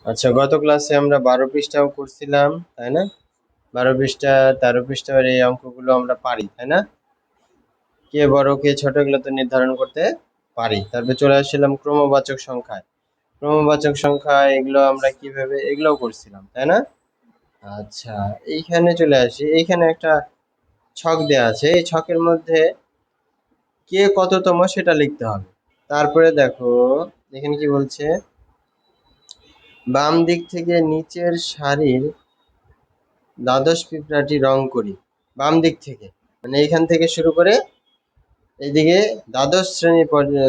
আচ্ছা, গত ক্লাসে আমরা 12 পৃষ্ঠাও করছিলাম, তাই না? 12 পৃষ্ঠা, 13 পৃষ্ঠার এই অঙ্কগুলো আমরা পারি, তাই না? কে বড় কে ছোট এগুলো তো নির্ধারণ করতে পারি। তারপরে চলে আসছিলাম ক্রমবাচক সংখ্যায়। ক্রমবাচক সংখ্যা এগুলো আমরা কিভাবে এগুলোও করছিলাম, তাই না? আচ্ছা, এইখানে চলে আসি। এইখানে একটা ছক দেয়া আছে, এই ছকের মধ্যে কে কততম সেটা লিখতে হবে। তারপরে দেখো এখানে কি বলছে, বাম দিক থেকে নিচের সারির দ্বাদশ পিঁপড়াটি রং করি। বাম দিক থেকে মানে এইখান থেকে শুরু করে এইদিকে দ্বাদশ শ্রেণী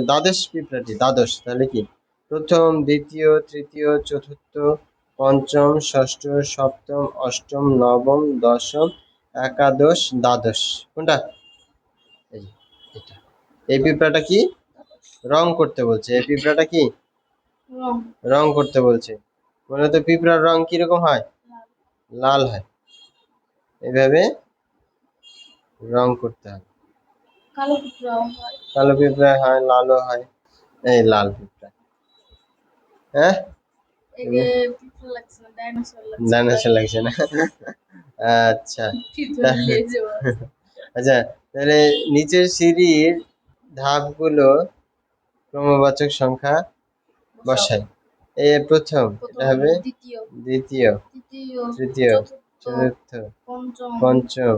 দ্বাদশ পিঁপড়াটি দ্বাদশ, তাহলে কি প্রথম, দ্বিতীয়, তৃতীয়, চতুর্থ, পঞ্চম, ষষ্ঠ, সপ্তম, অষ্টম, নবম, দশম, একাদশ, দ্বাদশ। কোনটা? এই যে, এটা। এই পিঁপড়াটা কি রং করতে বলছে? এই পিঁপড়াটা কি রং করতে বলছে। মূলত পিঁপড়ার রং কিরকম হয়? লাল হয়। এইভাবে রং করতে হবে। কালো পিঁপড়া হয়, লালও হয়। এই লাল পিঁপড়া, হ্যাঁ, ডাইনোসর লাগছে না? আচ্ছা, আচ্ছা, তাহলে নিচের সিঁড়ির ধাপগুলো ক্রমবাচক সংখ্যা বসাই। প্রথম এটা হবে দ্বিতীয়, তৃতীয়, চতুর্থ, পঞ্চম,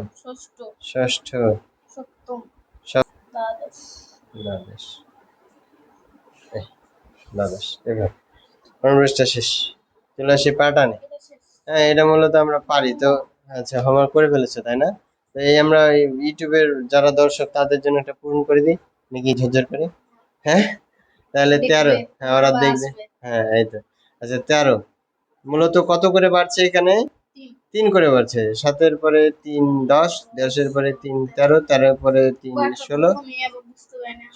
ষষ্ঠ, দ্বাদশ, দ্বাদশ। এবার পনেরোটা শেষ। চলে আসি প্যাটার্নে। হ্যাঁ, এটা মূলত আমরা পারি তো। আচ্ছা, হোমওয়ার্ক করে ফেলেছো, তাই না? তো এই আমরা ইউটিউবের যারা দর্শক তাদের জন্য একটা পূরণ করে দিই নাকি, ঝরঝর করে। হ্যাঁ, তাহলে 13। হ্যাঁ, ওরা দেখবে। হ্যাঁ, এই তো। আচ্ছা, 13 মূলত কত করে বাড়ছে এখানে? 3 করে বাড়ছে। 7-এর পরে 3 10, 10-এর পরে 3 13, 13-এর পরে 3 16,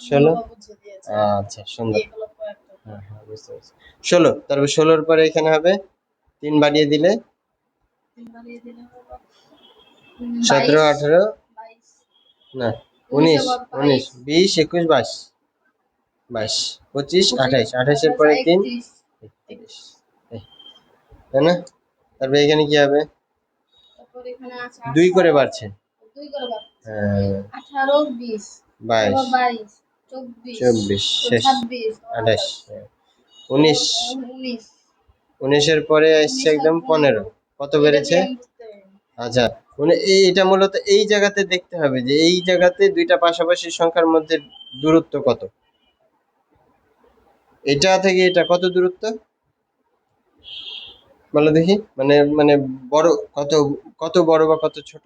16। আচ্ছা, সুন্দর। হ্যাঁ হ্যাঁ, বুঝতে পারছি। 16, তারপর 16-এর পরে এখানে হবে 3 বাড়িয়ে দিলে 17 18, না 19 19 20 21 22 22 25 28, 28-এর পরে 3 31, তাই না? তারপরে এখানে কি হবে? 2 করে বাড়ছে। হ্যাঁ, 22 24 শেষ, 28, 19 19-এর পরে এসছে একদম 15। কত বেড়েছে? আচ্ছা, মানে এটা মূলত এই জায়গাতে দেখতে হবে যে এই জায়গাতে দুইটা পাশাপাশি সংখ্যার মধ্যে দূরত্ব কত। এটা থেকে এটা কত দূরত্ব বলো দেখি, মানে মানে বড় কত, কত বড় বা কত ছোট?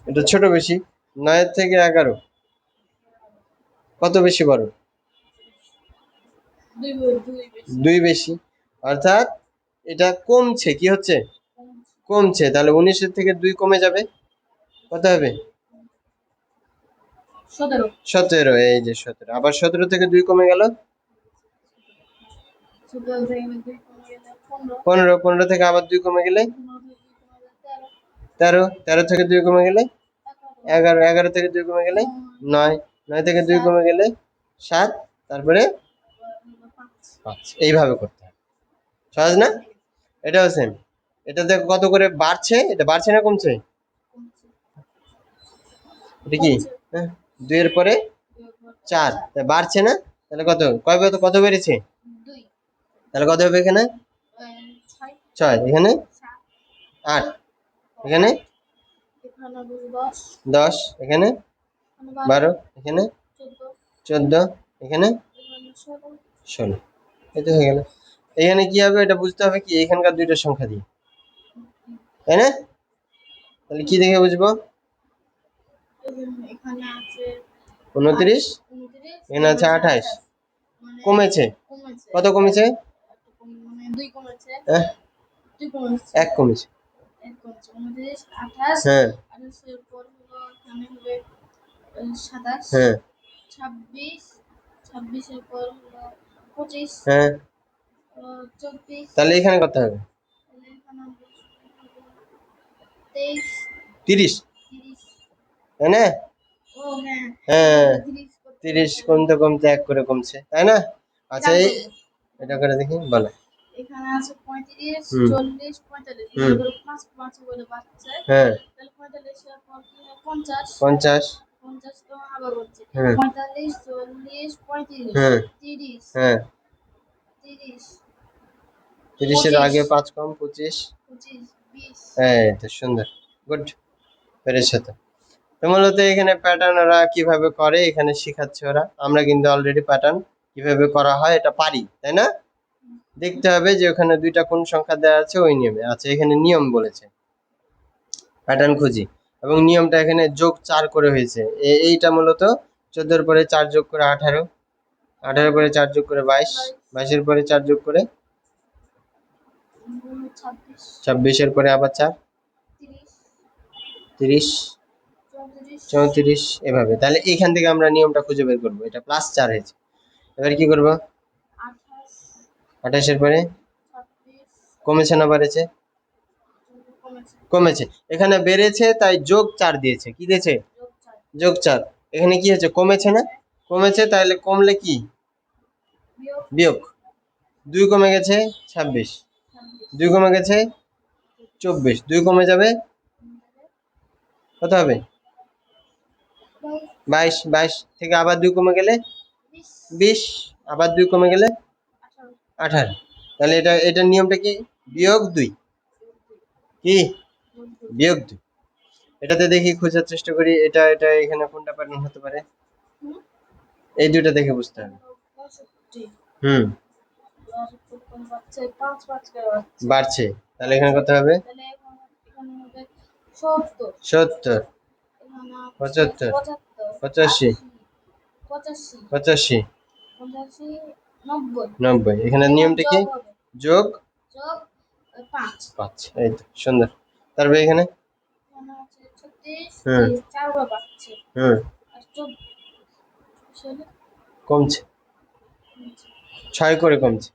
এটা ছোট বেশি। 9 থেকে 11 কত বেশি বড়? 2 বেশি। অর্থাৎ এটা কমছে, কি হচ্ছে? কমছে। তাহলে 19-এর থেকে 2 কমে যাবে, কত হবে? 17। এই যে 17, আবার 17 থেকে 2 কমে গেল 15, 15 থেকে আবার 2 কমে গেলে 13, 13 থেকে 2 কমে গেলে 11, 11 থেকে 2 কমে গেলে 9, 9 থেকে 2 কমে গেলে 7, তারপরে 5। এইভাবে করতে হবে। সহজ না? এটাও সেম। এটা দেখো কত করে বাড়ছে, এটা বাড়ছে না কমছে? এটা কি? হ্যাঁ, 2 এর পরে 4, বাড়ছে না? তাহলে কত, কত বেড়েছে? তাহলে কত হবে এখানে? 6, এখানে 8, এখানে 10, এখানে 12, এখানে 14, এখানে 16। এই তো হয়ে গেল। এখানে কি হবে এটা বুঝতে হবে কি, এখানকার দুইটা সংখ্যা দিয়ে, তাই না? তাহলে কি দেখে বুঝবো? 29, এখানে আছে 28। কমেছে, কত কমেছে? 1 কমেছে। হ্যাঁ হ্যাঁ হ্যাঁ, তাহলে এখানে কত হবে? 30, তাই না? হ্যাঁ, 30 কমতে কমতে 1 করে কমছে, তাই না? আচ্ছা, এটা করে দেখি, বলো। এখানে আছে 35, হুম 40, 45, হুম এগুলো 5 5 করে বাড়ছে। হ্যাঁ তাহলে 45 এর পর কি হয়? 50, 50 50 তো আবার হচ্ছে হ্যাঁ 45, 40, 35, হ্যাঁ 30, হ্যাঁ 30, 30-এর 25, আগে 5 কম 25। 25, 20। হ্যাঁ, তো সুন্দর, গুড, পেরেছো তো। তো মূলত এখানে প্যাটার্ন ওরা কিভাবে করে এখানে শিখাচ্ছে ওরা, আমরা কিন্তু অলরেডি প্যাটার্ন কিভাবে করা হয় এটা পারি, তাই না? দেখতে হবে যে ওখানে দুইটা কোন সংখ্যা দেওয়া আছে ওই নিয়মে। আচ্ছা, এখানে নিয়ম বলেছে, প্যাটার্ন খুঁজি, এবং নিয়মটা এখানে যোগ 4 করে হয়েছে। এইটা মূলত 14-এর পরে 4 যোগ করে 18, 18-এর পরে 4 যোগ করে 22, 22-এর পরে 4 যোগ করে 26, 26-এর পরে আবার 4, 30, 30, 34, 34, এভাবে। তাহলে এখান থেকে আমরা নিয়মটা খুঁজে বের করবো, এটা +4 হয়েছে। এবার কি করবো? 28, 28-এর পরে 26, কমেছে না বাড়েছে? কমেছে, কমেছে। এখানে বেড়েছে তাই যোগ 4 দিয়েছে, কি দিয়েছে? যোগ 4, যোগ 4। এখানে কি হয়েছে? কমেছে না? কমেছে, তাহলে কমলে কি? বিয়োগ বিয়োগ। 2 কমে গেছে 26, 26, 2 কমে গেছে 24, 2 কমে যাবে কত হবে? 22, 22 থেকে আবার 2 কমে গেলে 20, 20, আবার 2 কমে গেলে 18, 18। তাহলে এটার নিয়মটা কি? বিয়োগ 2, কি? বিয়োগ 2। এটাতে দেখি খোঁজার চেষ্টা করি, এটা এটা এখানে কোনটা প্যাটার্ন হতে পারে, এই দুটো দেখে বুঝতে হবে। 65, হুম 5 5 করে বাড়ছে। বাড়ছে, তাহলে এখানে কত হবে? তাহলে এখানে হবে 70, 70, এখানে আছে 75, 75, 85, 85, 85, 85, 90, 90। এখানে নিয়মটা কি? যোগ হবে, যোগ যোগ 5, 5, এই তো সুন্দর। তারপরে এখানে এখানে আছে 36, হুম 4 করে বাড়ছে, হুম আর 24 কমছে, 6 করে কমছে।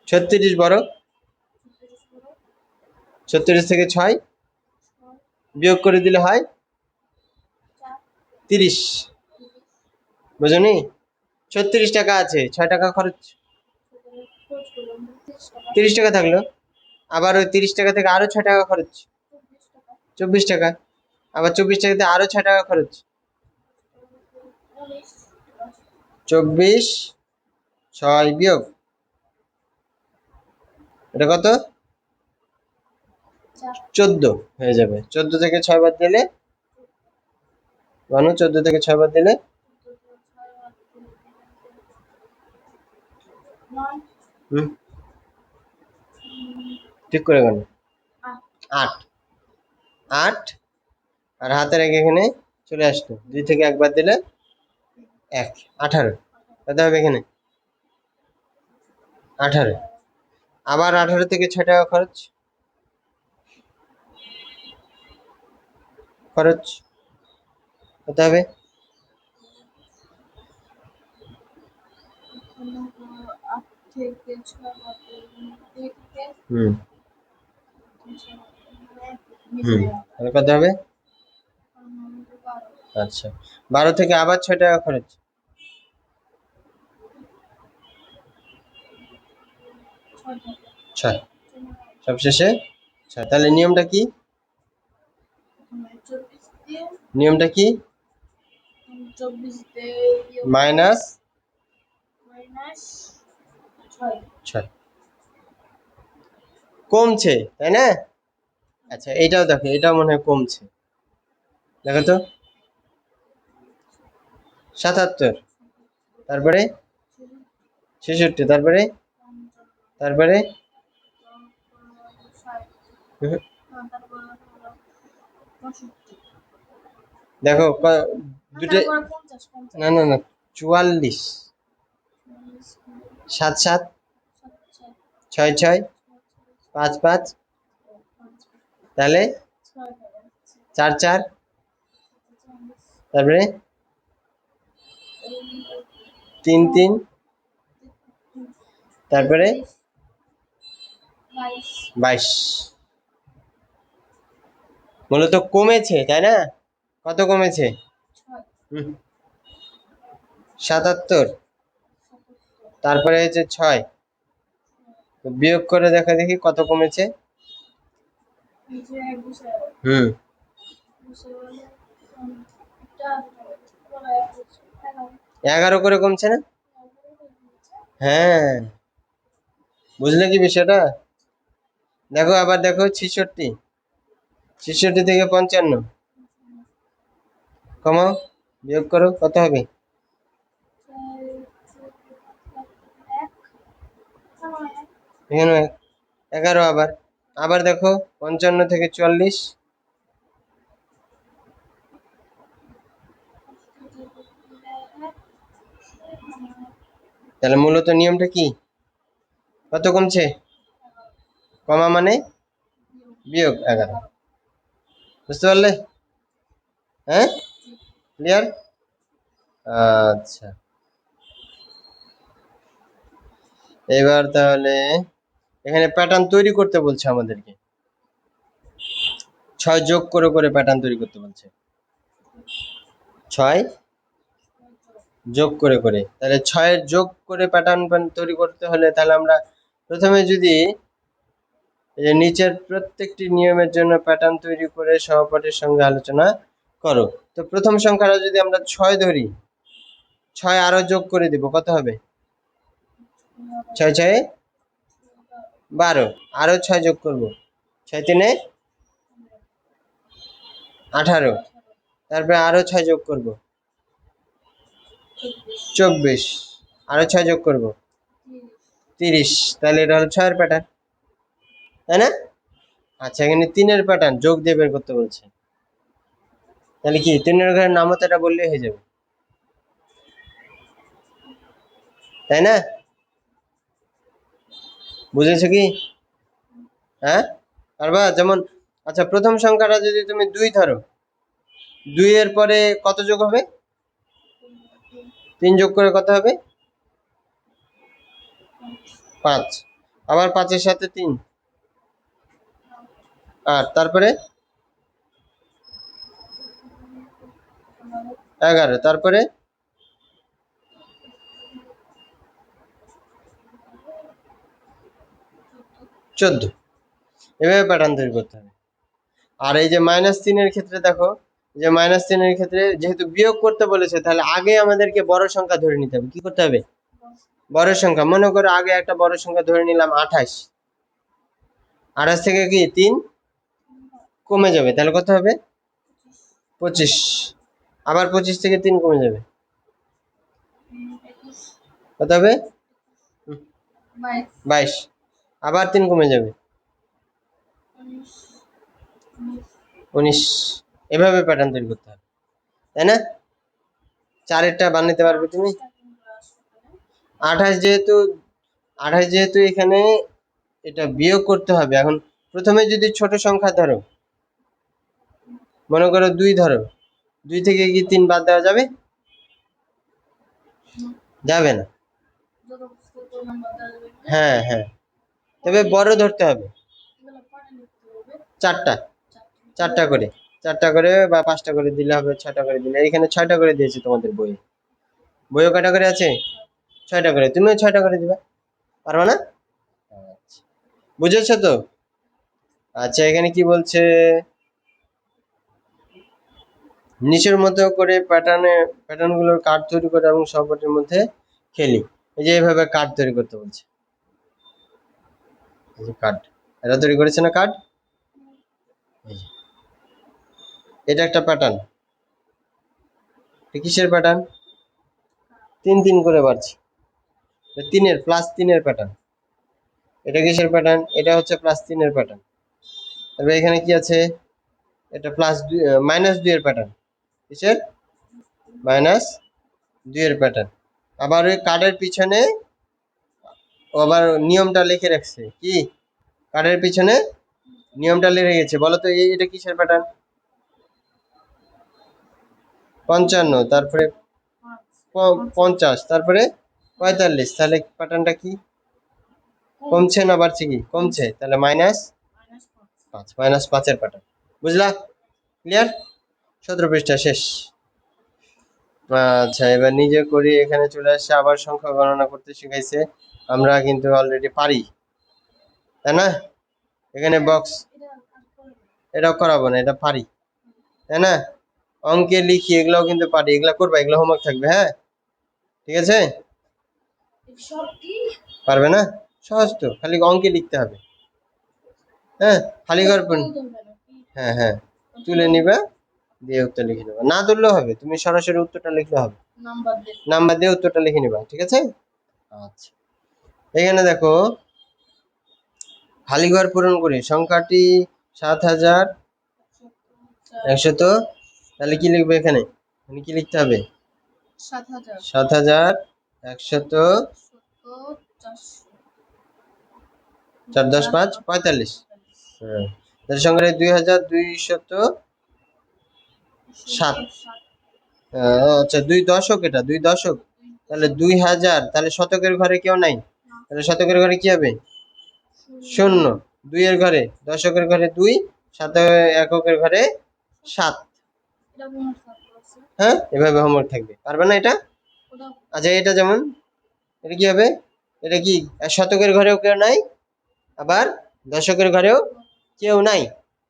36 বড়, 36 থেকে 6 বিয়োগ করে দিলে হয় 30, বুঝনি? 36 টাকা আছে, 6 টাকা খরচ, 30 টাকা থাকলো, আবার ওই 30 টাকা থেকে আরো 6 টাকা খরচ, 24 টাকা, আবার 24 টাকাতে আরো 6 টাকা খরচ, 24, 6 বিয়োগ, এটা কত? 14 হয়ে যাবে। 14 থেকে 6 বাদ দিলে, 14 থেকে 6 বাদ দিলে হুম ঠিক করে গেল 8, 8, আর হাতের এক এখানে চলে আসলো, 2 থেকে 1 বাদ দিলে 1, 18 কত হবে এখানে? 18, আবার 18 থেকে 6 টাকা খরচ, খরচ কত হবে? হুম হুম তাহলে কত হবে? আচ্ছা, 12 থেকে আবার 6 টাকা খরচ, 6, সবশেষে 6। তাহলে নিয়মটা কি? নিয়মটা কি? মাইনাস 6, কমছে, তাই না? আচ্ছা, এটাও দেখো, এটাও মনে হয় কমছে, দেখো তো, 77, তারপরে 66, তারপরে তারপরে হুম, দেখো দুটো, না না না, 44, 7 7, 6 6, 5 5, তাহলে 4 4, তারপরে 3 3, তারপরে 22, মূলত কমেছে, তাই না? কত কমেছে? 77, তারপরে হচ্ছে 6, তো বিয়োগ করে দেখা দেখি কত কমেছে। এই যে 1 2 হুম, 11 করে কমছে না? হ্যাঁ, বুঝলে কি বিষয়টা? দেখো আবার দেখো 66, 66 থেকে 55 কমাও, বিয়োগ করো, কত হবে? এখানে 11, আবার আবার দেখো 55 থেকে 44, তাহলে মূলত নিয়মটা কি? কত কমছে? কমা মানে বিয়োগ 11, বুঝতে পারলে? হ্যাঁ, ক্লিয়ার? আচ্ছা, এবার তাহলে এখানে প্যাটার্ন তৈরি করতে বলছে আমাদেরকে, 6 যোগ করে করে প্যাটার্ন তৈরি করতে বলছে, 6 যোগ করে করে, তাহলে 6 যোগ করে প্যাটার্ন তৈরি করতে হলে তাহলে আমরা প্রথমে যদি এই যে নিচের প্রত্যেকটি নিয়মের জন্য প্যাটার্ন তৈরি করে সহপাঠীর সঙ্গে আলোচনা করো, তো প্রথম সংখ্যাটা যদি আমরা 6 ধরি, 6 আরো যোগ করে দিব, কত হবে? 6 6 12, আরো 6 যোগ করব, 6 3 18, তারপরে আরো 6 যোগ করব, 24, আরো 6 যোগ করব, 30, তাহলে এটা হলো 6 এর প্যাটার্ন, তাই না? আচ্ছা, এখানে 3 এর প্যাটার্ন যোগ দিয়ে বের করতে বলছে, তাহলে কি 3 এর ঘরের নামও তো এটা বললেই হয়ে যাবে, তাই না? বুঝেছো কি? হ্যাঁ, পারবা? যেমন আচ্ছা, প্রথম সংখ্যাটা যদি তুমি 2 ধরো, 2 এর পরে কত যোগ হবে? 3 যোগ করে কত হবে? 5, আবার 5 এর সাথে 3 8, তারপরে 11, তারপরে 14, এভাবে প্যাটার্ন তৈরি করতে হবে। আর এই যে -3 এর ক্ষেত্রে দেখো, যে -3 এর ক্ষেত্রে যেহেতু বিয়োগ করতে বলেছে, তাহলে আগে আমাদেরকে বড় সংখ্যা ধরে নিতে হবে। কি করতে হবে? বড় সংখ্যা, মনে করো আগে একটা বড় সংখ্যা ধরে নিলাম 28, 28 থেকে কি 3 কমে যাবে, তাহলে কত হবে? 25, আবার 25 থেকে 3 কমে যাবে, কত হবে? 22, আবার 3 কমে যাবে, 19, এভাবে প্যাটার্ন তৈরি করতে হবে, তাই না? 4 বানাতে পারবে তুমি? 28 যেহেতু, 28 যেহেতু এখানে এটা বিয়োগ করতে হবে, এখন প্রথমে যদি ছোট সংখ্যা ধরো, মনে করো 2 ধরো, 2 থেকে কি 3 বাদ দেওয়া যাবে? যাবে না। হ্যাঁ হ্যাঁ, তবে বড় ধরতে হবে, 4টা, 4টা করে, 4টা করে বা 5টা করে দিলে হবে, 6টা করে দিলে, এখানে 6টা করে দিয়েছে তোমাদের বইয়ে, বইও কটা করে আছে? 6টা করে, তুমিও 6টা করে দিবা, পারবা না? আচ্ছা, বুঝেছো তো? আচ্ছা, এখানে কি বলছে, নিচের মতো করে প্যাটার্নগুলোর কার্ড তৈরি করে এবং সহপাঠীর মধ্যে খেলি, এই যে এইভাবে কার্ড তৈরি করতে বলছে, এই যে কার্ড, এটা তৈরি করেছে না কার্ড, এটা একটা প্যাটার্ন, কিসের প্যাটার্ন? 3 3 করে বাড়ছে, 3 প্লাস 3 এর প্যাটার্ন, এটা কিসের প্যাটার্ন? এটা হচ্ছে প্লাস 3 এর প্যাটার্ন, তবে এখানে কি আছে? এটা -2 এর প্যাটার্ন, কিসের? -2 এর প্যাটার্ন, আবার ওই কার্ডের পিছনে আবার নিয়মটা লিখে রাখছে, কি কার্ডের পিছনে নিয়মটা লিখে গেছে, বলো তো এটা কিসের প্যাটার্ন? 55, তারপরে 50, তারপরে 45, তাহলে প্যাটার্নটা কি? কমছে না বাড়ছে? কি কমছে, তাহলে -5, -5 এর প্যাটার্ন, বুঝলা? ক্লিয়ার? 17 পৃষ্ঠা শেষ। আচ্ছা, এবার নিজে করি। এখানে চলে আসছে, আবার সংখ্যা গণনা করতে শিখাইছে। আমরা কিন্তু অলরেডি পারি, তাই না? এখানে বক্স এটা আর করবে না। এটাও করাবো না, এটা পারি, তাই না? অঙ্কে লিখি, এগুলাও কিন্তু পারি, এগুলা করবা, এগুলো হোমওয়ার্ক থাকবে, হ্যাঁ? ঠিক আছে? এই সব কি পারবে না? সহজ তো, খালি অঙ্কে লিখতে হবে, হ্যাঁ? খালি ঘর পূরণ। তুলতে হবে নাকি? হ্যাঁ হ্যাঁ, তুলে নিবা, দিয়ে উত্তর লিখে নেবা। না তুললেও হবে, তুমি সরাসরি উত্তরটা লিখলে হবে, নাম্বার দেন। নাম্বার দিয়ে উত্তরটা লিখে নিবা, ঠিক আছে? আচ্ছা, এখানে দেখো, খালি ঘর পূরণ করি। সংখ্যাটি ৭,১০০, তাহলে কি লিখবে এখানে? এখানে কি লিখতে হবে? ৭,০০০ ৭,১০০, ৪০০ 4 10 5 45। হ্যাঁ, তাহলে সংখ্যাটি ২,২০৭। আচ্ছা, ২ দশক, এটা ২ দশক, তাহলে ২,০০০, তাহলে শতকের ঘরে কেউ নাই, তাহলে শতকের ঘরে কি হবে? শূন্য। ২ এর ঘরে, দশকের ঘরে ২, এককের ঘরে ৭। এটা মনে থাকছে। হ্যাঁ, এভাবে হোমওয়ার্ক থাকবে, পারবে না এটা? ওটা আচ্ছা, এটা যেমন, এটা কি হবে? এটা কি শতকের ঘরেও কেউ নাই, আবার দশকের ঘরেও কেউ নাই,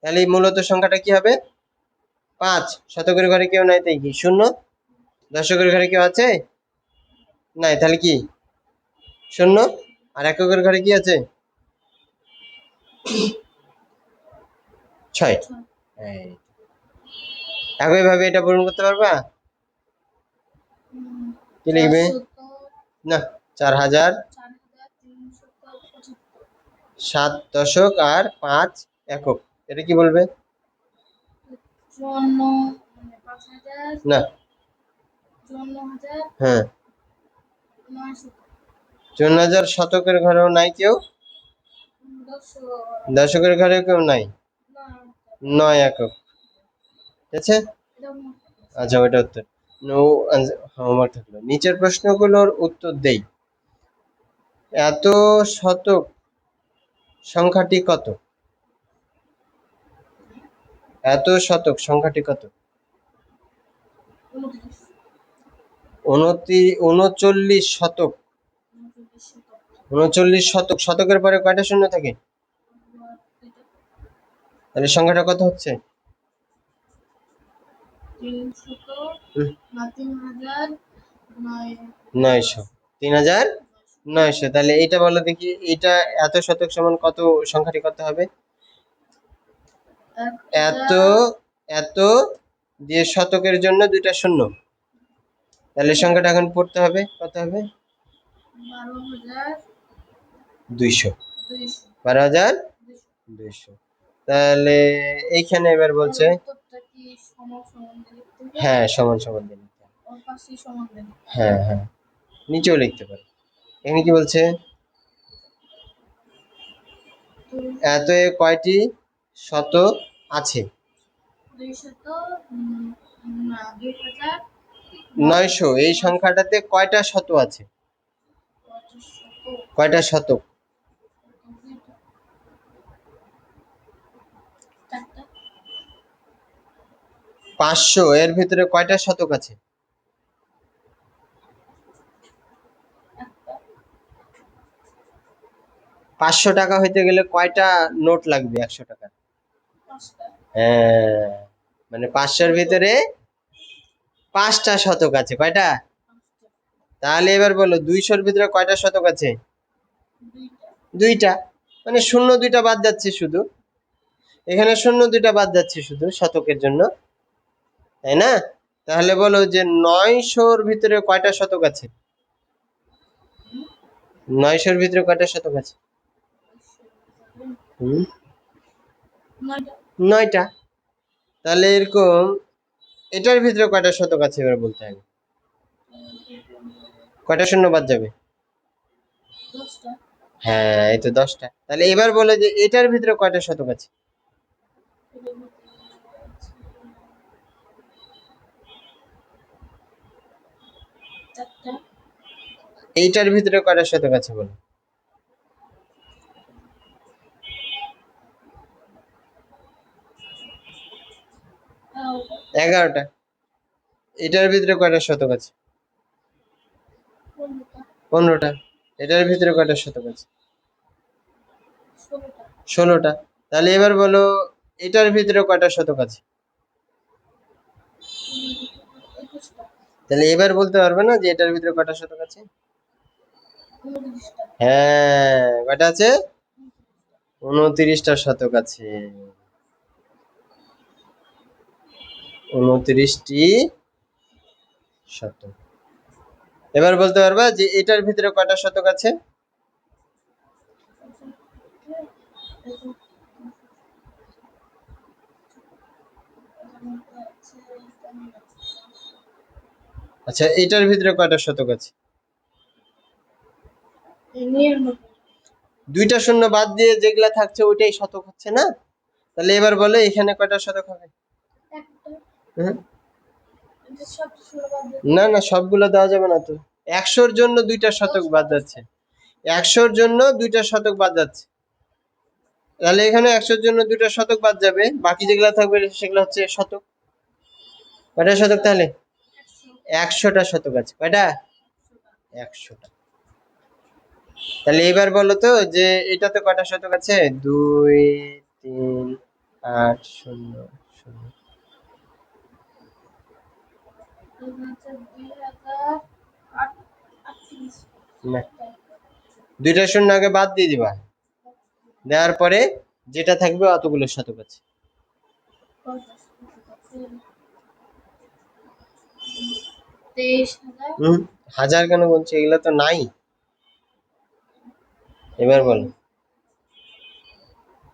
তাহলে এই মূলত সংখ্যাটা কি হবে? ৫। শতকের ঘরে কেউ নাই, তাই কি শূন্য। দশকের ঘরে কেউ আছে? নাই, তাহলে কি শূন্য। আর এককের ঘরে কি আছে? ৬। এই, একইভাবে এটা পূরণ করতে পারবা? কি লিখবে? ৪০০ না, ৪,০০০, ৪,৩৭৫ ৭ দশক আর ৫ একক, এটা কি বলবে? ৫৪ মানে ৫,০০০ না, ৫৪,০০০ হ্যাঁ, ৯০০ ৫৪,০০০ শতকের ঘরেও নাই কেউ, ১০০ দশকের ঘরেও কেউ নাই, না ৯ একক, ঠিক আছে? এটা মনে থাকছে। আচ্ছা, ওইটা উত্তর। নো, হোমওয়ার্ক থাকলো। নিচের প্রশ্নগুলোর উত্তর দেই। এত শতক সংখ্যাটি কত? এত শতক সংখ্যাটি কত? ৩৯ শতক। ৩৯ শতক, শতকের পরে কয়টা শূন্য থাকে? তাহলে সংখ্যাটা কত হচ্ছে? ৩০০ হুম, না ৩,০০০ নয় ৯০০। ৩,৯০০, তাহলে এইটা বলো দেখি, এটা এত শতক সমান কত, সংখ্যাটি কত হবে? এত, ১,০০০ এত দিয়ে শতকের জন্য দুইটা শূন্য, তাহলে সংখ্যাটা এখন পড়তে হবে, কত হবে? ২০০। ১২,২০০ ১২,২০০। তাহলে এইখানে এবার বলছে, উত্তরটা কি সমান সমান দিয়ে লিখতে হবে? হ্যাঁ, সমান সমান দিয়ে লিখতে হবে। ওর পাশেই সমান দেন। হ্যাঁ হ্যাঁ, নিচেও লিখতে পারে। এখানে কি বলছে? তো এত এ কয়টি শত আছে? ২০০ না ২,০০০ ৯০০, এই সংখ্যাটাতে কয়টা শত আছে? ৫০০ কয়টা শতক? ৪টা ৫০০, এর ভিতরে কয়টা শতক আছে? ৫০০ টাকা হইতে গেলে কয়টা নোট লাগবে ১০০ টাকার? ৫টা হ্যাঁ, মানে ৫০০-র ভিতরে ৫টা শতক আছে, কয়টা? তাহলে এবার বলো ২০০-র ভিতরে কয়টা শতক আছে? ২টা ২টা, মানে শূন্য ২টা বাদ যাচ্ছে শুধু, এখানে শূন্য ২টা বাদ যাচ্ছে শুধু শতকের জন্য, তাই না? তাহলে বলো যে ৯০০-র ভিতরে কয়টা শতক আছে? ৯০০-র ভিতরে কয়টা শতক আছে? হুম, ৯টা ৯টা। তাহলে এরকম, এটার ভিতরে কয়টা শতক আছে এবার বলতে হবে। কয়টা শূন্য বাদ যাবে? ১০টা হ্যাঁ, এই তো ১০টা। তাহলে এবার বলো যে এটার ভিতরে কয়টা শতক আছে? এটার ভিতরে আছে ৪টা এইটার ভিতরে কয়টা শতক আছে বলো? ১১টা ১১টা। এটার ভিতরে কয়টা শতক আছে? 15টা 15টা। এটার ভিতরে কয়টা শতক আছে? 16টা 16টা। তাহলে এবার বলো এটার ভিতরে কয়টা শতক আছে? 21টা তাহলে এবার বলতে পারবে না যে এটার ভিতরে কয়টা শতক আছে? 29টা হ্যাঁ, কয়টা আছে? 29টা শতক আছে। 29টি শতক। এবার বলতে পারবা যে এটার ভিতরে কয়টা শতক আছে? আচ্ছা, এটার ভিতরে কয়টা শতক আছে? 99 দুইটা শূন্য বাদ দিয়ে যেগুলা থাকছে ওইটাই শতক হচ্ছে না? তাহলে এবার বলো এখানে কয়টা শতক হবে? একটা হুম? এটা সব ষোলো বাদ দিয়ে না না, সবগুলো দেওয়া যাবে না তো। 100-র জন্য দুইটা শতক বাদ যাচ্ছে। 100-র জন্য দুইটা শতক বাদ যাচ্ছে। তাহলে এখানে 100-র জন্য দুইটা শতক বাদ যাবে, বাকি যেগুলা থাকবে সেগুলো হচ্ছে শতক। কয়টা শতক তাহলে? 100টা শতক আছে। কয়টা? 100টা। তাহলে এবার বলো তো যে এটাতে কয়টা শতক আছে? 2, 3, 8, 0, 0। না, দুইটা শূন্য আগে বাদ দিয়ে দিবা, দেওয়ার পরে যেটা থাকবে অতগুলো শতক আছে। হম, হাজার কেন বলছি? এগুলো তো নাই। এবার বলো।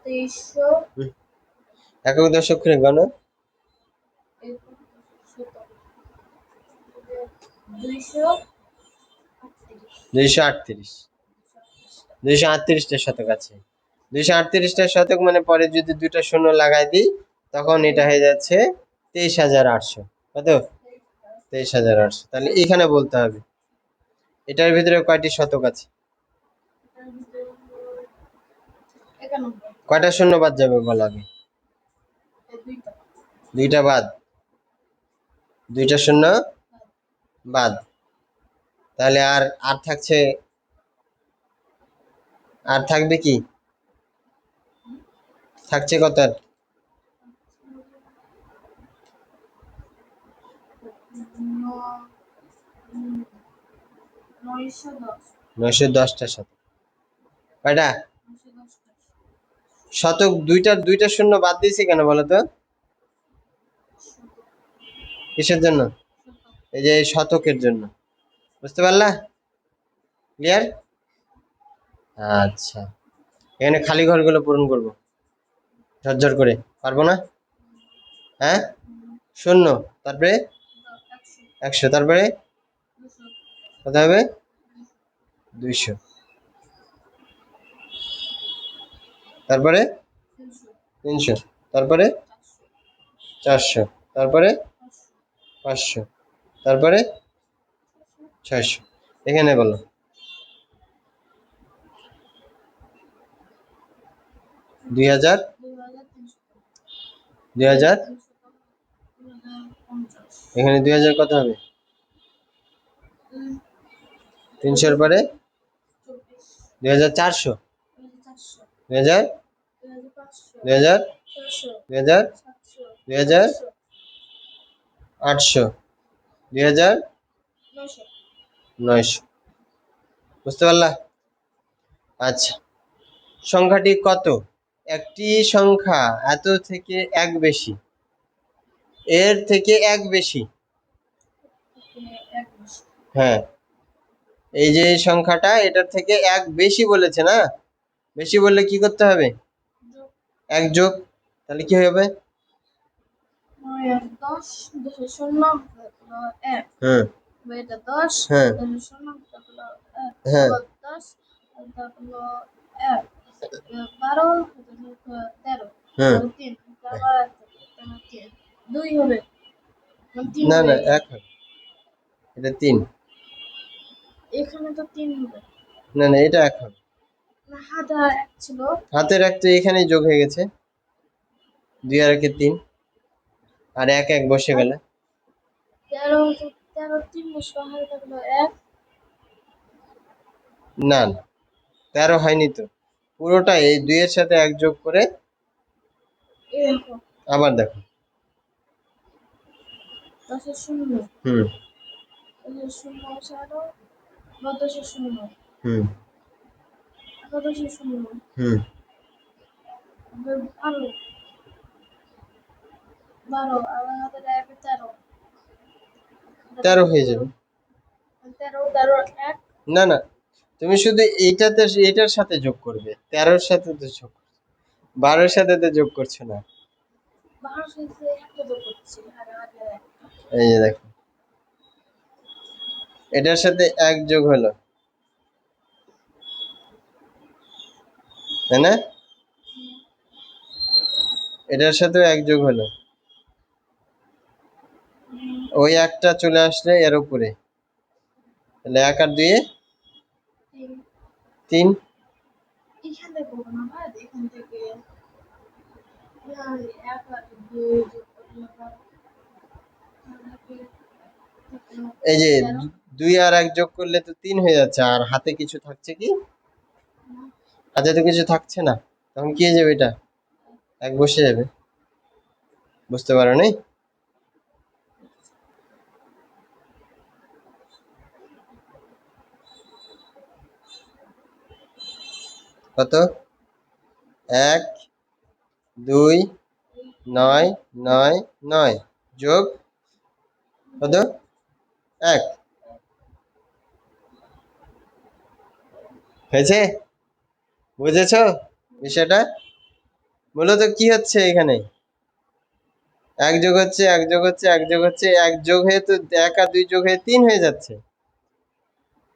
2300 হুম, একক দশক করে গণো। 238। 238টা শতক আছে। 238টা শতক মানে পরে যদি দুইটা শূন্য লাগাই দিই তখন এটা হয়ে যাচ্ছে 23,800। কত? 23,800। তাহলে এখানে বলতে হবে এটার ভিতরে কয়টি শতক আছে? কয়টা শূন্য বাদ যাবে বলো আগে? দুইটা বাদ। দুইটা শূন্য বাদ। তাহলে আর আর থাকছে, আর থাকবে কি? থাকছে কত? 910টা শতক। কয়টা শতক? দুইটা শূন্য বাদ দিয়েছি কেন বলো তো? কিসের জন্য? এই যে এই শতকের জন্য। বুঝতে পারলা? ক্লিয়ার? আচ্ছা, এখানে খালি ঘরগুলো পূরণ করবো ঝরঝর করে। পারবো না? হ্যাঁ, শূন্য, তারপরে 100, তারপরে কত হবে? 200, তারপরে 300, তারপরে 400, তারপরে 500, তারপরে 600। এখানে বলো 2000, 2000, এখানে 2000 কত হবে? 300-র পরে 2400, 2000, 2000, 2000, 2000, 800, 2000, 900। বুঝতে পারলা? আচ্ছা, সংখ্যাটি কত? একটি সংখ্যা এত থেকে এক বেশি, এর থেকে এক বেশি। হ্যাঁ, এই যে সংখ্যাটা এটার থেকে এক বেশি বলেছে না? বেশি বললে কি করতে হবে? এক যোগ। তাহলে কি হবে? 10 শূন্য এক হ্যাঁ এটা 10 হ্যাঁ শূন্য হ্যাঁ 10 তারপর 1 12 13 হ্যাঁ। 3 তারপর 2 হবে 3 না হবে না, এক হবে। এটা 3। এখানে তো 3 হবে না না, এটা এক হবে। না হাতে 1 ছিল হাতের এক তো এখানেই যোগ হয়ে গেছে। 2 আর 1 3, আর এক এক বসে গেলে তেরো তো তেরো তিন সহায় থাকলো এক। না না, 13 হয়নি তো, পুরোটা এই 2 এর সাথে 1 যোগ করে এই দেখো আবার দেখো। দশের শূন্য, হুম দশের শূন্য ছাড়ো বা দশের শূন্য, হুম একাদশের শূন্য, হুম বারো, বারো আর আমাদের একে তেরো, 13 হয়ে যাবে। তেরো তেরো এক। না না, তুমি শুধু এইটাতে এটার সাথে যোগ করবে, 13-র সাথে তো যোগ, 12-র সাথে তো যোগ করছো না। বারো সাথে একটা যোগ করছি আর আগে একটা। এই যে দেখো, এটার সাথে 1 যোগ হলো, তাই না? এটার সাথেও 1 যোগ হলো, ওই একটা চলে আসলে এর উপরে, তাহলে 1 আর 2 এ তিন। 3। এখান থেকে করবো না ভাই, এখান থেকে এক আর দুই যোগ করলে বারো, এই যে তেরো। 2 আর 1 যোগ করলে তো 3 হয়ে যাচ্ছে, আর হাতে কিছু থাকছে কি? হাতে তো কিছু থাকছে না, তখন কি হয়ে যাবে? এটা 1 বসে যাবে। বুঝতে পারো নাই? কত? 1 2 9 9 9 যোগ কত? 1 হয়েছে? বুঝেছো বিষয়টা? মূলত কি হচ্ছে এখানে? 1 যোগ হচ্ছে, 1 যোগ হচ্ছে, 1 যোগ হচ্ছে, 1 যোগ হয়ে তো 1 আর 2 যোগ হয়ে 3 হয়ে যাচ্ছে,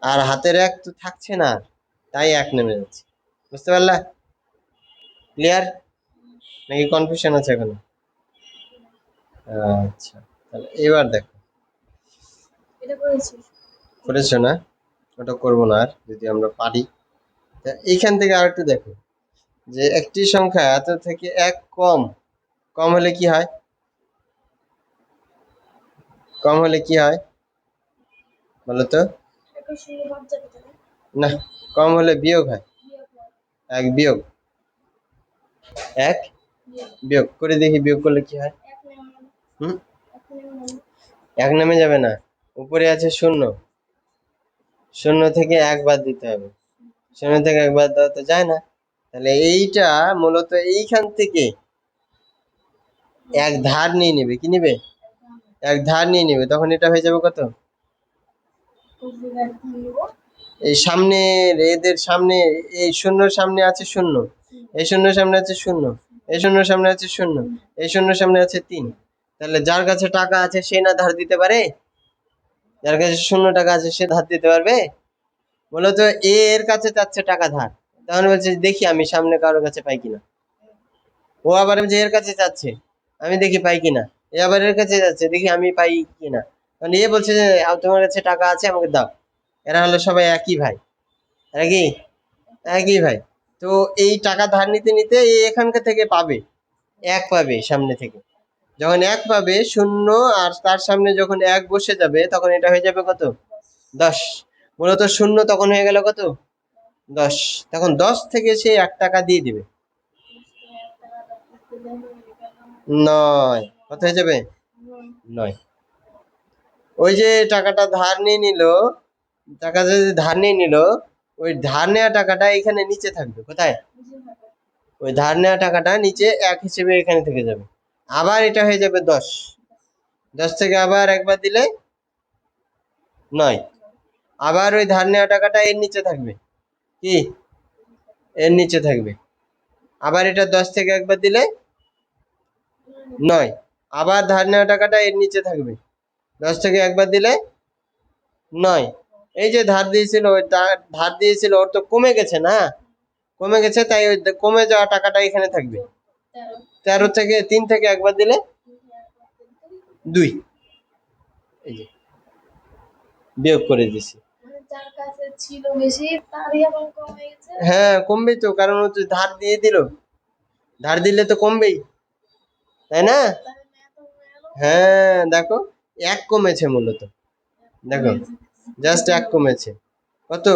আর হাতের 1 তো থাকছে না, তাই 1 নেমে যাচ্ছে। বুঝতে পারলা? ক্লিয়ার নাকি কনফিউশন আছে এখনো? আচ্ছা, তাহলে এবার দেখো। এটা করেছি। করেছো না? ওটা করবো না আর, যদি আমরা পারি। তা এইখান থেকে আর একটু দেখো, যে একটি সংখ্যা এত থেকে 1 কম, কম হলে কি হয়? কম হলে কি হয় বলো তো? একের সঙ্গে বাদ যাবে তাহলে না, কম হলে বিয়োগ হয়। বিয়োগ হয়। 1 বিয়োগ 1 বিয়োগ বিয়োগ করে দেখি, বিয়োগ করলে কি হয়? এক নেমে গেল, হুম, এক নেমে গেল। 1 নেমে যাবে না, উপরে আছে 0, 0 থেকে 1 বাদ দিতে হবে, 0 থেকে 1 বাদ দেওয়া তো যায় না, তাহলে এইটা মূলত এইখান থেকে 1 ধার নিয়ে নেবে। কি নেবে? 1 ধার নিয়ে নেবে, তখন এটা হয়ে যাবে কত? এই সামনে, এদের সামনে, এই শূন্যর সামনে আছে 0, এই শূন্যর সামনে আছে 0, এই শূন্যর সামনে আছে 0, এই শূন্যর সামনে আছে 3, তাহলে যার কাছে টাকা আছে সে না ধার দিতে পারে? যার কাছে 0 টাকা আছে সে ধার দিতে পারবে? মূলত এর কাছে চাচ্ছে টাকা ধার, তখন বলছে দেখি আমি সামনে কারোর কাছে পাই কিনা। ও আবার যে এর কাছে চাচ্ছে, আমি দেখি পাই কিনা। এ আবার এর কাছে যাচ্ছে, দেখি আমি পাই কিনা। মানে এ বলছে যে তোমার কাছে টাকা আছে, আমাকে দাও। এরা হলো সবাই একই ভাই, এরা কি একই ভাই? তো এই টাকা ধার নিতে নিতে এ এখানকার থেকে পাবে, 1 পাবে সামনে থেকে। যখন 1 পাবে, 0 আর তার সামনে যখন 1 বসে যাবে, তখন এটা হয়ে যাবে কত? 10। মূলত 0 তখন হয়ে গেল কত? 10। তখন 10 থেকে সে 1 টাকা দিয়ে দিবে। 9 কত হয়ে যাবে? 9। ওই যে টাকাটা ধার নিয়ে নিল, টাকা যদি ধার নিয়ে নিল, ওই ধার নেওয়া টাকাটা এখানে নিচে থাকবে। কোথায়? ওই ধার নেওয়া টাকাটা নিচে 1 হিসেবে এখানে থেকে যাবে। আবার এটা হয়ে যাবে 10, 10 থেকে আবার একবার দিলে 9। আবার ওই ধার নেওয়া টাকাটা এর নিচে থাকবে। কি? এর নিচে থাকবে। আবার এটা 10 থেকে একবার দিলে 9। আবার ধার নেওয়া টাকাটা এর নিচে থাকবে, 10 থেকে একবার দিলে 9। এই যে ধার দিয়েছিল, ওই ধার দিয়েছিল, ওর তো কমে গেছে না? কমে গেছে, তাই ওই কমে যাওয়া টাকাটা এখানে থাকবে। 13 থেকে 3 থেকে একবার দিলে 2। এই যে বিয়োগ করে দিছি। যার কাছে ছিল বেশি তারই এখন কমে গেছে। হ্যাঁ, কমবেই তো, কারণ ও তো ধার দিয়ে দিল, ধার দিলে তো কমবেই, তাই না? হ্যাঁ দেখো, এক কমেছে মূলত, দেখো জাস্ট এক কমেছে। কত?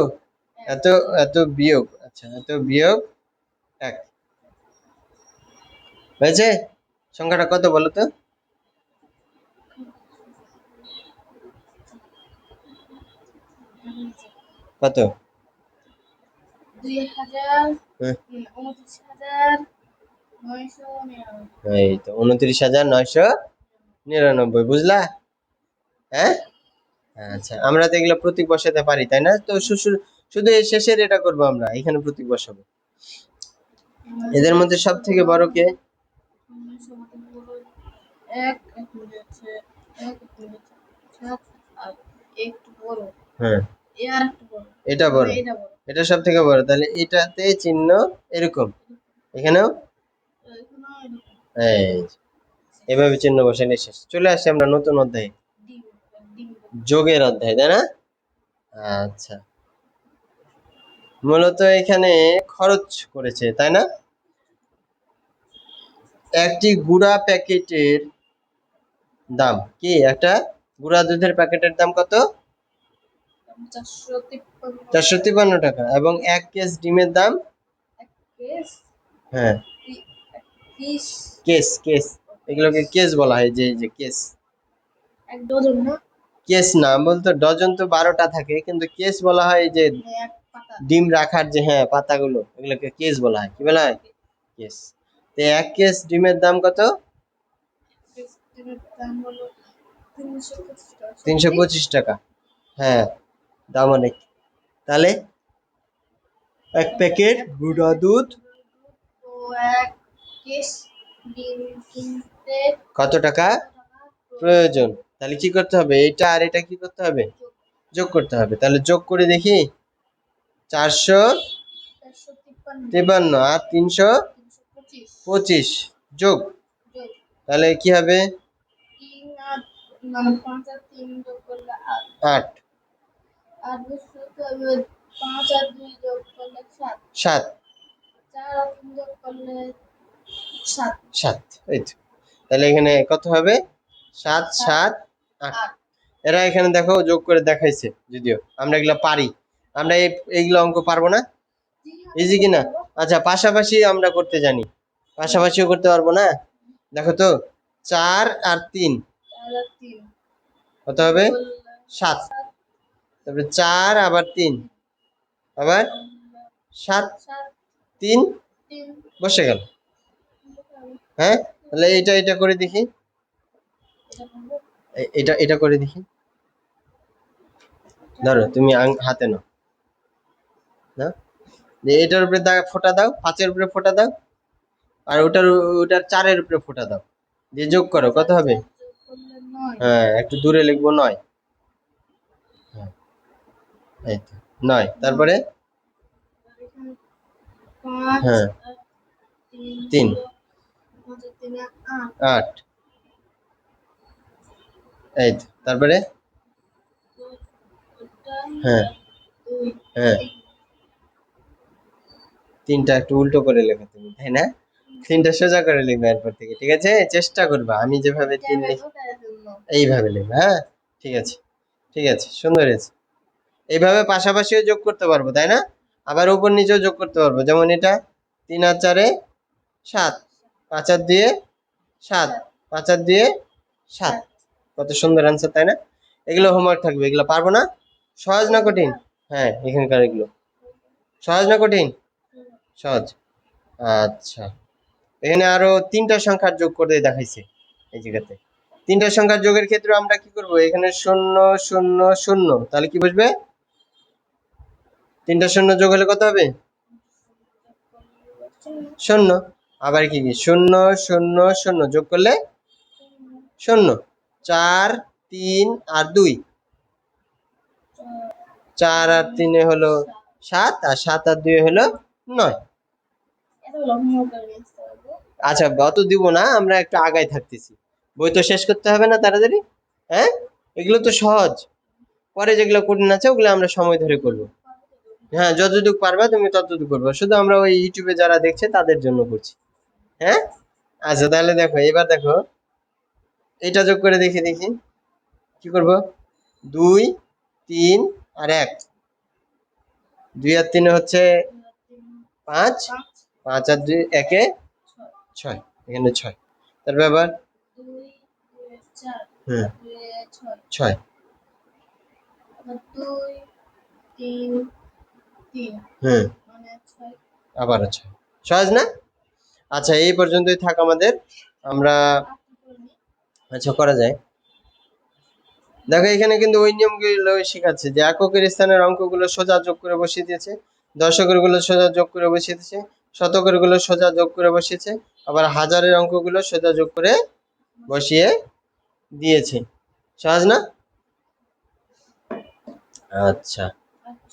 এত এত বিয়োগ, আচ্ছা এত বিয়োগ এক হয়েছে। সংখ্যাটা কত বলো তো? কত? হ্যাঁ, 29,999। এই তো 29,999, বুঝলা? হ্যাঁ, আচ্ছা আমরা তো এগুলো প্রতীক বসাতে পারি তাই না? তো শুধু এই শেষের এটা করবো, আমরা এখানে প্রতীক বসাবো। এদের মধ্যে সব থেকে বড় কে? এক এক মিনিট এক মিনিট সাত আর একটু বড়, হ্যাঁ, এ আর একটু বড়, এটা বড়, এটা বড়, এটা সব থেকে বড়, তাহলে এটাতে চিহ্ন এরকম, এখানেও এখানেও এরকম। এই যে, এভাবে চিহ্ন বসালে শেষ। চলে আসছে আমরা নতুন অধ্যায়ে, ডিম ডিম যোগের অধ্যায়, তাই না? আচ্ছা, মূলত এখানে খরচ করেছে তাই না? একটি গুঁড়া প্যাকেটের দাম কি? একটা গুঁড়া দুধের প্যাকেটের দাম কত? 453 453 টাকা। এবং 1 কেস ডিমের দাম? এক কেস হ্যাঁ, 30 কেস কেস, এগুলোকে কেস বলা হয়, যে এই যে কেস। এক ডজন না, কেস না, বলতো ডজন তো 12টা থাকে, কিন্তু কেস বলা হয় এই যে এক পাতা ডিম রাখার যে, হ্যাঁ পাতাগুলো, এগুলোকে কেস বলা হয়। কি বলা হয়? কেস। তো 1 কেস ডিমের দাম কত? ডিমের দাম হলো 325 টাকা। 325 টাকা। হ্যাঁ, দাম অনেক। তাহলে 1 প্যাকেট গুঁড়া দুধ তো এক কেস ডিম কিনতে কত টাকা প্রয়োজন? তাহলে কি করতে হবে? এটা আর এটা কি করতে হবে? যোগ করতে হবে। তাহলে যোগ করে দেখি। 453 আর 325 যোগ, তাহলে কি হবে? 5 আর 3 যোগ করলে 8। 8 5 আর 2 যোগ করলে 7, 7। 4 আর 3 যোগ করলে 7, 7, এই তো। তাহলে এখানে কত হবে? 7 7 8। 8। এরা এখানে দেখো যোগ করে দেখাইছে, যদিও আমরা এগুলো পারি। আমরা এইগুলো অঙ্ক পারবো না? ইজি কিনা? আচ্ছা, পাশাপাশি আমরা করতে জানি, পাশাপাশিও করতে পারবো না? দেখো তো, 4 আর 3 4 আর 3 কত হবে? 7। তারপরে 4 আবার 3 আবার 7, 7 3 3 বসে গেল। হ্যাঁ, তাহলে এটা করে দেখি। এটা এটা করে দেখি। ধরো তুমি হাতে নাও, না এটার উপরে ফোঁটা দাও, 5-এর উপরে ফোঁটা দাও, আর ওটার 4-এর উপরে ফোঁটা দাও, দিয়ে যোগ করো, কত হবে? হ্যাঁ, একটু দূরে লিখবো 9। হ্যাঁ, এই তো 9। তারপরে 5 হ্যাঁ, 3 8 8, এই তো। তারপরে হ্যাঁ হ্যাঁ, 3টা একটু উল্টো করে লেখো তুমি, তাই না? 3টা সোজা করে লিখবে এরপর থেকে, ঠিক আছে? চেষ্টা করবা, আমি যেভাবে 3 লিখি এইভাবে লিখবে। হ্যাঁ, ঠিক আছে, ঠিক আছে, সুন্দর হয়েছে। এইভাবে পাশাপাশিও যোগ করতে পারবো, তাই না? আবার উপর নিচেও যোগ করতে পারবো, যেমন এটা 3 আর 4-এ 7, 5 আর 2-এ 7, 5 আর 2-এ 7। কত সুন্দর অ্যান্সার, তাই না? এগুলো হোমওয়ার্ক থাকবে, এগুলো পারবো না? সহজ না কঠিন? হ্যাঁ, এখানকার এগুলো সহজ না কঠিন? সহজ। আচ্ছা, এখানে আরো 3টা সংখ্যার যোগ করে দেখাইছে এই জায়গাতে। 3টা সংখ্যার যোগের ক্ষেত্রে আমরা কি করব? এখানে 0 0 0, তাহলে কি বসবে? 3টা 0 যোগ হলে কত হবে? 0। আবার কি কি 0 0 0 যোগ করলে 0। 4 3 আর 2, 4 আর 3-এ হলো 7, আর 7 আর 2-এ হলো 9। আচ্ছা, অত দিব না, আমরা একটু আগায় থাকতেছি। বই তো শেষ করতে হবে না তাড়াতাড়ি? হ্যাঁ, এগুলো তো সহজ, পরে যেগুলো কঠিন আছে ওগুলো আমরা সময় ধরে করব। হ্যাঁ, যতটুকু পারবা তুমি ততটুকু করবা, শুধু আমরা ওই ইউটিউবে যারা দেখছে তাদের জন্য করছি। হ্যাঁ, আচ্ছা তাহলে দেখো, এবার দেখো এটা যোগ করে দেখি দেখি। কি করব? 2 3 আর 1, 2 আর 3 হচ্ছে 5, 5 আর 2 1-এ 6, এখানে 6, তারপর আবার 2 2 4 হুম 2 6 6, আবার 2 3 3 হুম মানে 6 আবার 6, সহজ না? আচ্ছা, এই পর্যন্তই থাক আমাদের। আমরা আচ্ছা করা যায়। দেখো এখানে কিন্তু ওই নিয়মগুলো শেখাচ্ছে যে এককের স্থানের অঙ্কগুলো সোজা যোগ করে বসিয়ে দিয়েছে, দশকের গুলো সোজা যোগ করে বসিয়ে দিয়েছে, শতকের গুলো সোজা যোগ করে বসিয়েছে, আবার হাজারের অঙ্কগুলো সোজা যোগ করে বসিয়ে দিয়েছে। সহজ না? আচ্ছা,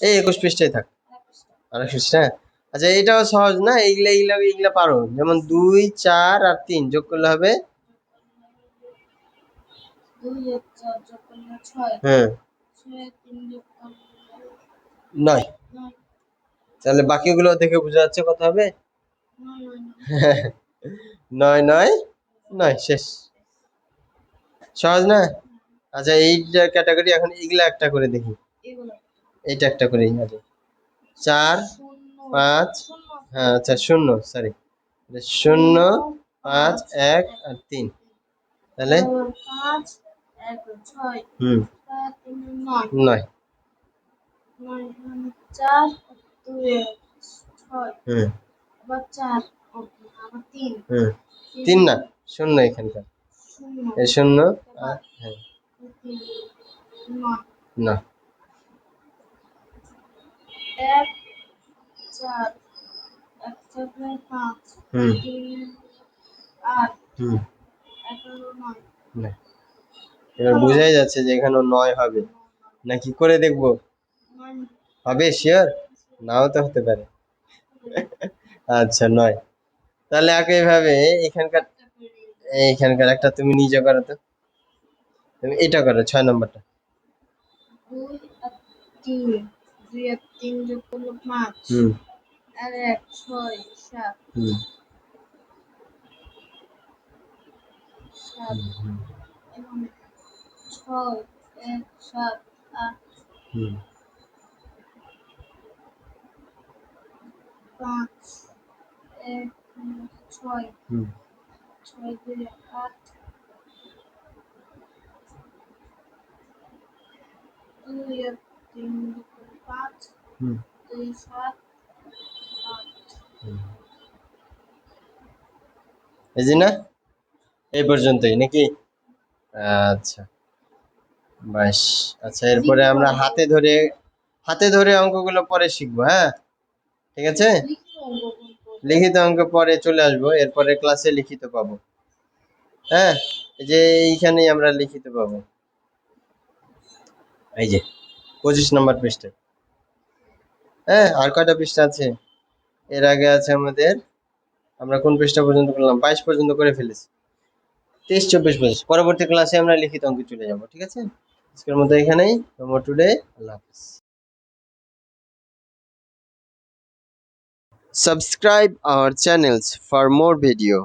এই 21 পৃষ্ঠায় থাক। 21 পৃষ্ঠা। আচ্ছা, এটাও সহজ না? এইগুলা এইগুলা এইগুলা পারো, যেমন 2 4 আর 3 যোগ করলে হবে 2 আর 4 যোগ করলে 6 হ্যাঁ 6 আর 3 যোগ করলে 9। 9 তাহলে বাকিগুলো দেখে বোঝা যাচ্ছে কত হবে? 9 9 9 9, শেষ। সহজ না? আচ্ছা, এইটা ক্যাটাগরি এখন এগুলা একটা করে দেখি। এগুলো এইটা একটা করে আগে 4 5, হ্যাঁ আচ্ছা 0, সরি 0 5 1 আর 3, তাহলে 5 1 6 হুম 4 3 9 9, 9 মানে 4 2 6 হুম আবার 4 আবার 3 হুম 3 না, 0 এখানকার, 0 এই 0 আর হ্যাঁ 3 9 না 1 4 1 4 5 হুম 3 8 হুম 11 9 না, এবার বোঝাই যাচ্ছে যে এখানে 9 হবে, নাকি করে দেখবো? 9 হবে শিওর? নাও তো হতে পারে। আচ্ছা 9, তাহলে একইভাবে এখানকার এইখানকার একটা তুমি নিজে করো তো, তুমি এটা করো 6 নম্বরটা। 2 আর 3 2 আর 3 যোগ করলে 5 হুম আর 1 6 7 হুম 7 এখানে 6 1 7 8 হুম 5 1 6 হুম 6 2 8 2 আর 3 যোগ করলে 5 হুম 2 7 8 হুম। এই যে না, এই পর্যন্তই নাকি? আচ্ছা বাস। আচ্ছা, এরপরে আমরা হাতে ধরে অঙ্কগুলো পরে শিখবো, হ্যাঁ ঠিক আছে। লিখিত অঙ্ক পরে চলে আসবো, এরপরে ক্লাসে লিখিত পাবো। হ্যাঁ, এই যে এইখানেই আমরা লিখিত পাবো, এই যে 25 নম্বর পৃষ্ঠা। হ্যাঁ, আর কয়টা পৃষ্ঠা আছে? এর আগে আছে আমাদের, আমরা কোন পৃষ্ঠা পর্যন্ত করলাম? 22 পর্যন্ত করে ফেলেছি। 23 24 25, পরবর্তী ক্লাসে আমরা লিখিত অঙ্কে চলে যাব, ঠিক আছে। আজকের মতো এখানেই, নো টুডে, আল্লাহ হাফেজ। Subscribe our channels for more video.